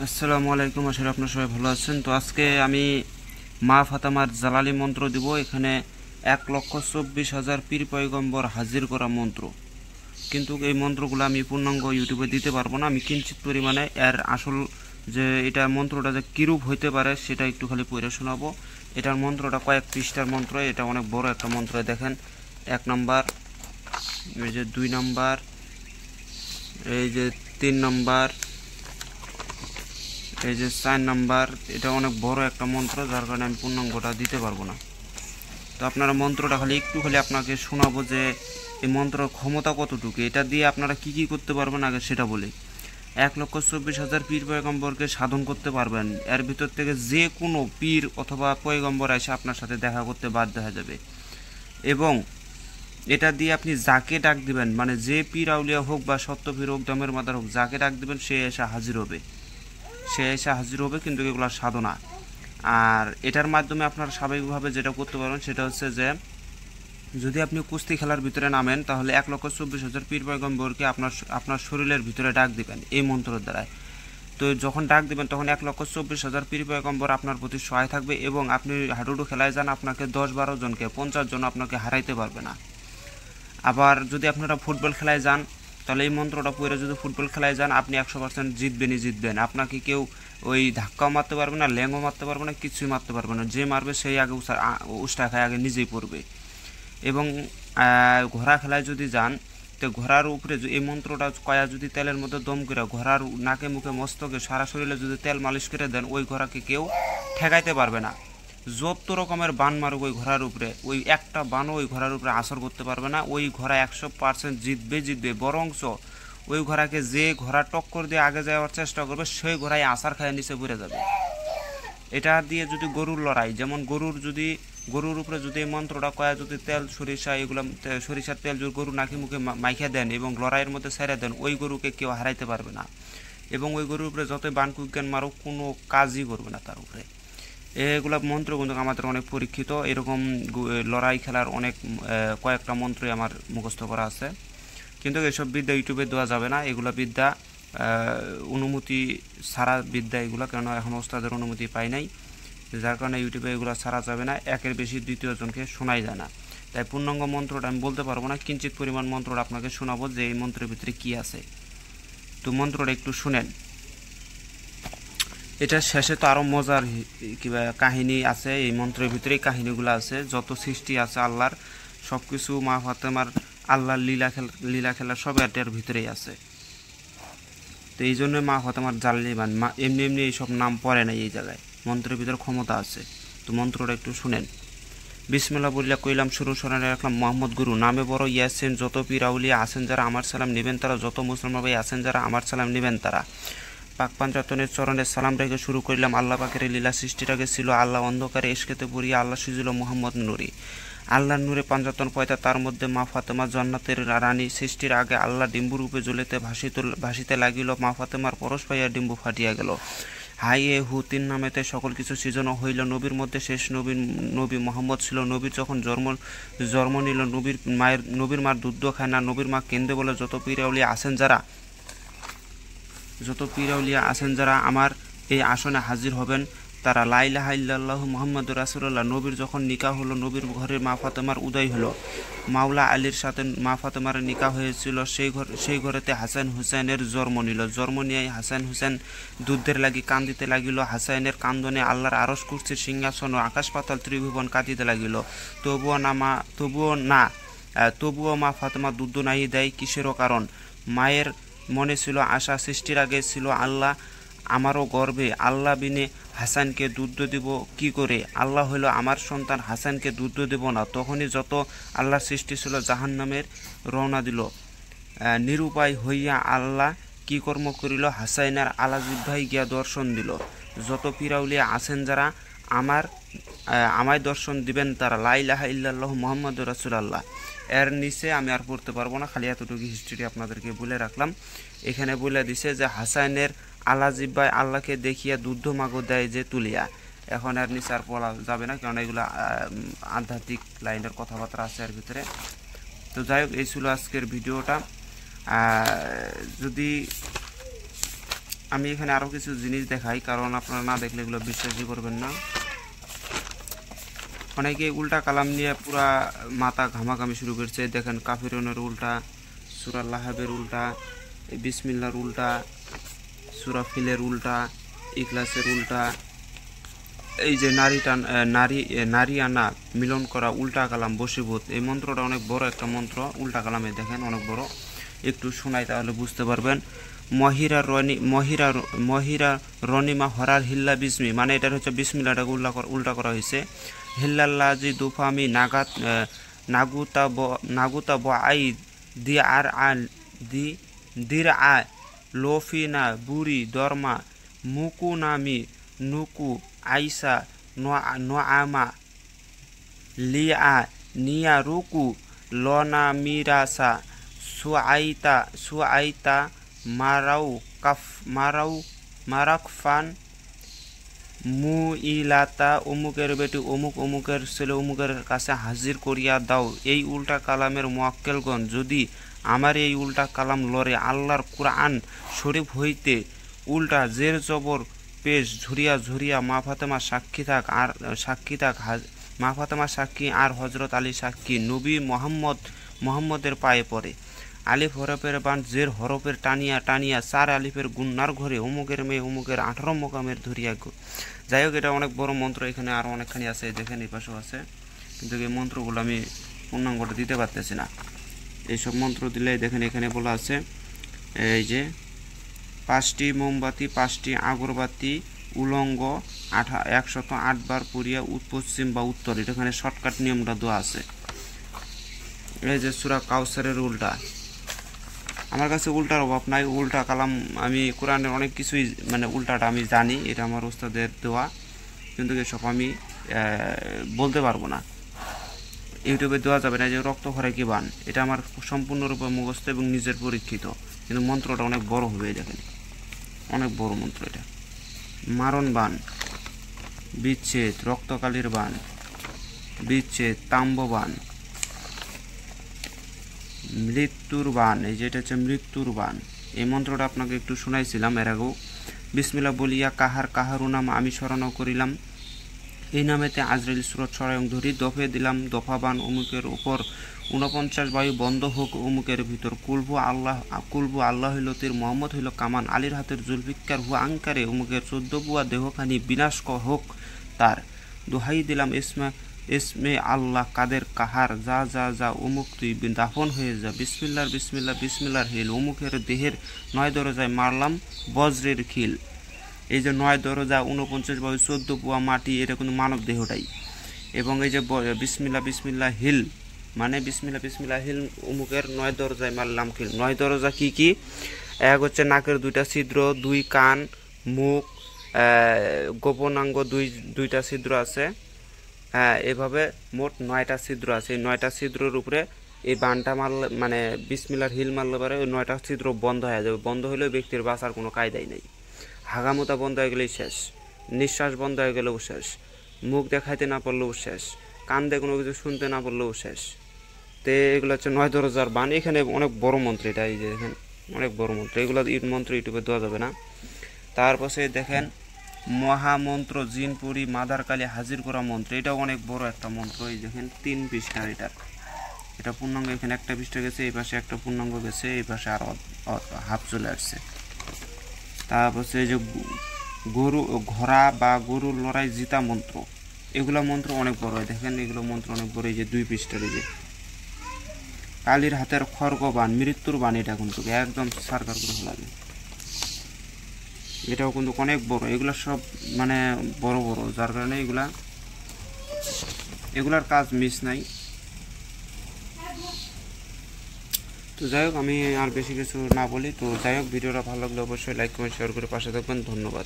আসসালামু আলাইকুম, আশা করি আপনারা সবাই ভালো আছেন। তো আজকে আমি মা ফাতেমার জালালি মন্ত্র দিব। এখানে 1,24,000 পীর পয়গম্বর হাজির করা মন্ত্র। কিন্তু এই মন্ত্রগুলো আমি পূর্ণাঙ্গ ইউটিউবে দিতে পারবো না। আমি কিঞ্চিত পরিমাণে এর আসল যে এটা মন্ত্রটা যে কিরূপ হইতে পারে সেটা একটু খালি পড়ে শোনাবো। এটার মন্ত্রটা কয়েক পৃষ্ঠার মন্ত্র, এটা অনেক বড় একটা মন্ত্র। দেখেন, 1 নম্বর, এই যে 2 নম্বর, এই যে 3 নম্বর, এই যে 4 নাম্বার। এটা অনেক বড় একটা মন্ত্র, যার কারণে আমি পূর্ণাঙ্গটা দিতে পারবো না। তো আপনারা মন্ত্রটা একটু খালি আপনাকে শোনাবো যে এই মন্ত্রের ক্ষমতা কতটুকু। এটা দিয়ে আপনারা কি কি করতে পারবেন আগে সেটা বলি। 1,24,000 পীর পয়গম্বরকে সাধন করতে পারবেন। এর ভিতর থেকে যে কোনো পীর অথবা পয়গম্বর এসে আপনার সাথে দেখা করতে বাধ্য হয়ে যাবে। এবং এটা দিয়ে আপনি যাকে ডাক দিবেন, মানে যে পীর আউলিয়া হোক বা সত্য পীর হোক, দমের মাদার হোক, যাকে ডাক দিবেন সে এসে হাজির হবে। কিন্তু এগুলো সাধনা। আর এটার মাধ্যমে আপনারা স্বাভাবিকভাবে যেটা করতে পারবেন সেটা হচ্ছে যে যদি আপনি কুস্তি খেলার ভিতরে নামেন, তাহলে 1,24,000 পীর পয়গম্বরকে আপনার শরীরের ভিতরে ডাক দিবেন এই মন্ত্রের দ্বারায়। তো যখন ডাক দিবেন তখন 1,24,000 পীর পয়গম্বর আপনার প্রতি সহায় থাকবে। এবং আপনি হাডুডু খেলায় যান, আপনাকে 10-12 জনকে, 50 জন আপনাকে হারাইতে পারবে না। আবার যদি আপনারা ফুটবল খেলায় যান, তাহলে এই মন্ত্রটা পড়ে যদি ফুটবল খেলায় যান, আপনি 100% জিতবেন। আপনাকে কেউ ওই ধাক্কাও মারতে পারবে না, ল্যাংও মারতে পারবে না, কিছুই মারতে পারবে না। যে মারবে সেই আগে উষ্টা খায়, আগে নিজেই পড়বে। এবং ঘোড়া খেলায় যদি যান, তো ঘোড়ার উপরে এই মন্ত্রটা কয়া যদি তেলের মধ্যে দম করে ঘোড়ার নাকে মুখে মস্তকে সারা শরীরে যদি তেল মালিশ করে দেন, ওই ঘোড়াকে কেউ ঠেকাইতে পারবে না। যত রকমের বান মারুক ওই ঘোড়ার উপরে, ওই একটা বানও ওই ঘোড়ার উপরে আসর করতে পারবে না। ওই ঘোড়া 100% জিতবে। বরঞ্চ ওই ঘোড়াকে যে ঘোড়া টক্কর দিয়ে আগে যাওয়ার চেষ্টা করবে, সেই ঘোড়ায় আসার খায় নিচে পড়ে যাবে। এটা দিয়ে যদি গরুর লড়াই, যেমন গরুর উপরে যদি এই মন্ত্রটা কয়া যদি তেল সরিষা এগুলো সরিষার তেল যদি গরু নাকি মুখে মাইখা দেন এবং লড়াইয়ের মধ্যে ছেড়ে দেন, ওই গরুকে কেউ হারাইতে পারবে না। এবং ওই গরুর উপরে যতই বানকুজ্ঞান মারুক, কোনো কাজই করবে না তার উপরে। এগুলো মন্ত্র কিন্তু আমাদের অনেক পরীক্ষিত। এরকম লড়াই খেলার অনেক কয়েকটা মন্ত্রই আমার মুখস্থ করা আছে। কিন্তু এসব বিদ্যা ইউটিউবে দেওয়া যাবে না। এগুলো বিদ্যা অনুমতি ছাড়া বিদ্যা এগুলো, কেন এখন ওস্তাদের অনুমতি পাই নাই, যার কারণে ইউটিউবে এগুলো ছাড়া যাবে না। একের বেশি দ্বিতীয় জনকে শোনাই যায় না। তাই পূর্ণাঙ্গ মন্ত্রটা আমি বলতে পারবো না, কিঞ্চিত পরিমাণ মন্ত্রটা আপনাকে শোনাবো যে এই মন্ত্রের ভিতরে কি আছে। তো মন্ত্রটা একটু শুনেন। এটা শেষে তো আরও মজার কিবা কাহিনী আছে। এই মন্ত্রের ভিতরেই কাহিনীগুলো আছে, যত সৃষ্টি আছে আল্লাহর সব কিছু মা ফাতেমার আল্লাহর লীলা খেলা সব এটার ভিতরেই আছে। তো এই জন্য মা ফাতেমার জালালিবান এমনি এইসব নাম পড়ে না এই জায়গায়। মন্ত্রের ভিতরে ক্ষমতা আছে। তো মন্ত্রটা একটু শুনেন। বিসমিল্লাহ বলিয়া কইলাম, শুরু শরণে রাখলাম মোহাম্মদ গুরু নামে বড় ইয়াসিন। যত পীর আউলিয়া আছেন যারা আমার সালাম নেবেন তারা, যত মুসলমান ভাই আছেন যারা আমার সালাম নেবেন তারা। পাক পাঞ্জাতনের চরণে সালাম রেখে শুরু করলাম। আল্লাহ পাকের লীলা সৃষ্টির আগে ছিল আল্লাহ অন্ধকারে এসকেতে পড়িয়া আল্লাহ সুজিল মোহাম্মদ নুরি। আল্লাহর নূরে পাঞ্জাতন পয়তা, তার মধ্যে মা ফাতেমা জান্নাতের রানী। সৃষ্টির আগে আল্লাহ ডিম্বু রূপে জ্বলিতে ভাসিতে লাগিল। মা ফাতেমার পরশ পাইয়া ডিম্বু ফাটিয়া গেল। হাই এ হু 3 নামেতে সকল কিছু সৃজন হইল। নবীর মধ্যে শেষ নবী মোহাম্মদ ছিল। নবীর যখন জন্ম নিল, নবীর মার দুধ খায় না। নবীর মা কেন্দ্রে বলে, যত পীর আউলিয়া আছেন যারা আমার এই আসনে হাজির হবেন তারা। লা ইলাহা ইল্লাল্লাহু মুহাম্মাদুর রাসূলুল্লাহ। নবীর যখন নিকাহ হলো, নবীর ঘরে মা ফাতেমার উদয় হলো। মাওলা আলীর সাথে মা ফাতেমার নিকাহ হয়েছিল। সেই ঘরেতে হাসান হুসাইনের জন্ম নিল। জন্ম নিয়ে হাসান হুসাইন দুধের লাগি কান্দিতে লাগিল। হাসাইনের কান্দনে আল্লাহর আরশ কুরসির সিংহাসন ও আকাশ পাতাল ত্রিভুবন কাঁদিতে লাগিল। তবুও মা ফাতেমা দুধ নাই দেয় কিসেরও কারণ। মায়ের মনে ছিল আশা, সৃষ্টির আগে ছিল আল্লাহ আমারও গর্বে। আল্লাহ বিনে হাসানকে দুধ দেব কি করে? আল্লাহ হইল আমার সন্তান, হাসানকে দুধ দেব না। তখনই যত আল্লাহর সৃষ্টি ছিল জাহান্নামের রওনা দিল। নিরুপায় হইয়া আল্লাহ কি কর্ম করিল? হাসাইনার আলাজিব্বাই গিয়া দর্শন দিল। যত পীরাউলিয়া আছেন যারা আমায় দর্শন দিবেন তারা। লা ইলাহা ইল্লাল্লাহু মুহাম্মাদুর রাসূলুল্লাহ। এর নিচে আমি আর পড়তে পারবো না, খালি এতটুকু হিস্ট্রি আপনাদেরকে বলে রাখলাম। এখানে বলে দিছে যে হাসাইনের আলাজিব্বাই আল্লাহকে দেখিয়া দুধ মাগো দেয় যে তুলিয়া। এখন এর নিচে আর পড়া যাবে না, কারণ এগুলো আধ্যাত্মিক লাইনের কথাবার্তা আছে এর ভিতরে। তো যাই হোক, এই ছিল আজকের ভিডিওটা। যদি আমি এখানে আরও কিছু জিনিস দেখাই, কারণ আপনারা না দেখলে এগুলো বিশ্বাসই করবেন না। অনেকে উল্টা কালাম নিয়ে পুরা মাথা ঘামাঘামি শুরু করছে। দেখেন কাফিরুনের উল্টা, সূরা লাহাবের উল্টা, বিসমিল্লাহর উল্টা, সূরা ফিলের উল্টা, ইখলাসের উল্টা, এই যে নারী আনা মিলন করা উল্টা কালাম বশীভূত, এই মন্ত্রটা অনেক বড় একটা মন্ত্র। উল্টা কালামে দেখেন অনেক বড়, একটু শোনাই তাহলে বুঝতে পারবেন। মহিরা রনিমা হরার হিল্লা বিসমি, মানে এটার হচ্ছে বিসমিল্লাটাকে উল্টা করা হয়েছে। হিল্লাল্লাজি দুফামি নাগুতা ব আই দি আর আল দি দির আ লোফিনা বুড়ি দরমা মুকু নামি নুকু আইসা নোয়ামা লিয়া নিয়া রুকু লনা মিরাসা সুআইতা মারাকফান মুইলাতা অমুকের বেটি অমুক অমুকের ছেলে অমুকের কাছে হাজির করিয়া দাও। এই উল্টা কালামের মোয়াক্কেলগণ, যদি আমার এই উল্টা কালাম লড়ে আল্লাহর কুরআন শরীফ হইতে উল্টা জের জবর পেশ ঝুরিয়া ঝুরিয়া মা ফাতেমা সাক্ষী থাক মা ফাতেমা সাক্ষী আর হজরত আলী সাক্ষী, নবী মোহাম্মদের পায়ে পড়ে। আলিফ হরফের বান জের হরফের টানিয়া টানিয়া 4 আলিফের গুন্নার ঘরে অমুকের মেয়ে অমুকের 18 মোকামের ধরিয়া গো। যাই হোক, এটা অনেক বড় মন্ত্র, এখানে আরও অনেকখানি আছে, দেখেন এই পাশেও আছে, কিন্তু এই মন্ত্রগুলো আমি পূর্ণাঙ্গটা দিতে পারতেছি না। এইসব মন্ত্র দিলে দেখেন এখানে বলা আছে, এই যে 5টি মোমবাতি 5টি আগরবাতি উলঙ্গ 108 বার পুরিয়া পশ্চিম বা উত্তর, এখানে শর্টকাট নিয়মটা দেওয়া আছে। এই যে সূরা কাউসারের উল্টা, আমার কাছে উল্টার অভাব নাই। উল্টা কালাম আমি কোরআনের অনেক কিছুই মানে উল্টাটা আমি জানি, এটা আমার ওস্তাদের দেওয়া, কিন্তু এসব আমি বলতে পারবো না, ইউটিউবে দেওয়া যাবে না। যে রক্ত খরাই কি বান, এটা আমার সম্পূর্ণরূপে মুখস্থ এবং নিজের পরীক্ষিত, কিন্তু মন্ত্রটা অনেক বড় হবে। দেখেন অনেক বড় মন্ত্র এটা। মারণ বান, বিচ্ছেদ, রক্তকালীর বান, বিচ্ছেদ, তাম্ব বান, মৃত্যুর বান, এই যেটা হচ্ছে মৃত্যুর বান। এই মন্ত্রটা আপনাকে একটু শোনাইছিলাম এর আগেও। বিসমিল্লাহ বলিয়া কাহারু নাম আমি স্মরণ করিলাম, এই নামেতে আজরাইল সুরত সরায়ং ধরি, দফে দিলাম দফাবান অমুকের উপর 49 বায়ু বন্ধ হোক অমুকের ভিতর। কুলবু আল্লাহ হইল তীর, মোহাম্মদ হইল কামান, আলীর হাতের জুলফিকার হুয়া আঙ্কারে অমুকের 14 বুয়া দেহখানি বিনাশ হোক তার। দোহাই দিলাম ইসমে আল্লাহ কাদের কাহার, যা যা যা অমুক তুই দাফন হয়ে যা। বিসমিল্লার হিল, অমুকের দেহের 9 দরজায় মারলাম বজ্রের খিল। এই যে 9 দরজা 49 বায়ু 14 বুয়া মাটি, এটা কিন্তু মানব দেহটাই। এবং এই যে বিসমিল্লাহ হিল, মানে বিসমিল্লাহ হিল অমুকের 9 দরজায় মারলাম খিল। 9 দরজা কি কি? এক হচ্ছে নাকের 2টা ছিদ্র, 2 কান, মুখ, গোপনাঙ্গ 2টা ছিদ্র আছে। হ্যাঁ, এভাবে মোট 9টা ছিদ্র আছে। এই 9টা ছিদ্রের উপরে এই বানটা মারলে, মানে বিসমিল্লাহর হিল মারলে পরে ওই 9টা ছিদ্র বন্ধ হয়ে যাবে। বন্ধ হলেও ব্যক্তির বাঁচার কোনো কায়দাই নেই। হাগামোতা বন্ধ হয়ে গেলেই শেষ, নিঃশ্বাস বন্ধ হয়ে গেলেও শেষ, মুখ দেখাইতে না পারলেও শেষ, কান দিয়ে কোনো কিছু শুনতে না পারলেও শেষ। তো এগুলো হচ্ছে 9 দরজার বান। এখানে অনেক বড় মন্ত্র, এটা এই যে দেখেন অনেক বড় মন্ত্র, এগুলো মন্ত্র ইউটিউবে দেওয়া যাবে না। তারপরে দেখেন মহামন্ত্র জিনপুরি মাদারকালী হাজির করা মন্ত্র, এটাও অনেক বড় একটা মন্ত্র। এই দেখেন 3 পৃষ্ঠার এটা পূর্ণাঙ্গ। এখানে একটা পৃষ্ঠা গেছে, এই পাশে একটা পূর্ণাঙ্গ গেছে, এই পাশে আরো হাফ চলে আসছে। তারপর এই যে গরু ঘোড়া বা গরুর লড়াই জিতা মন্ত্র, এগুলো মন্ত্র অনেক বড়। দেখেন এগুলো মন্ত্র অনেক বড়। এই যে 2 পৃষ্ঠার এই যে কালীর হাতের খড়গ বান, মৃত্যুর বান, এটা কিন্তু একদম সারকার করে ফেলাবে। এটাও কিন্তু অনেক বড়। এগুলা সব মানে বড় বড়, যার কারণে এগুলার কাজ মিস নাই। তো যাই হোক, আমি আর বেশি কিছু না বলি। তো যাই হোক, ভিডিওটা ভালো লাগলে অবশ্যই লাইক কমেন্ট শেয়ার করে পাশে থাকবেন। ধন্যবাদ।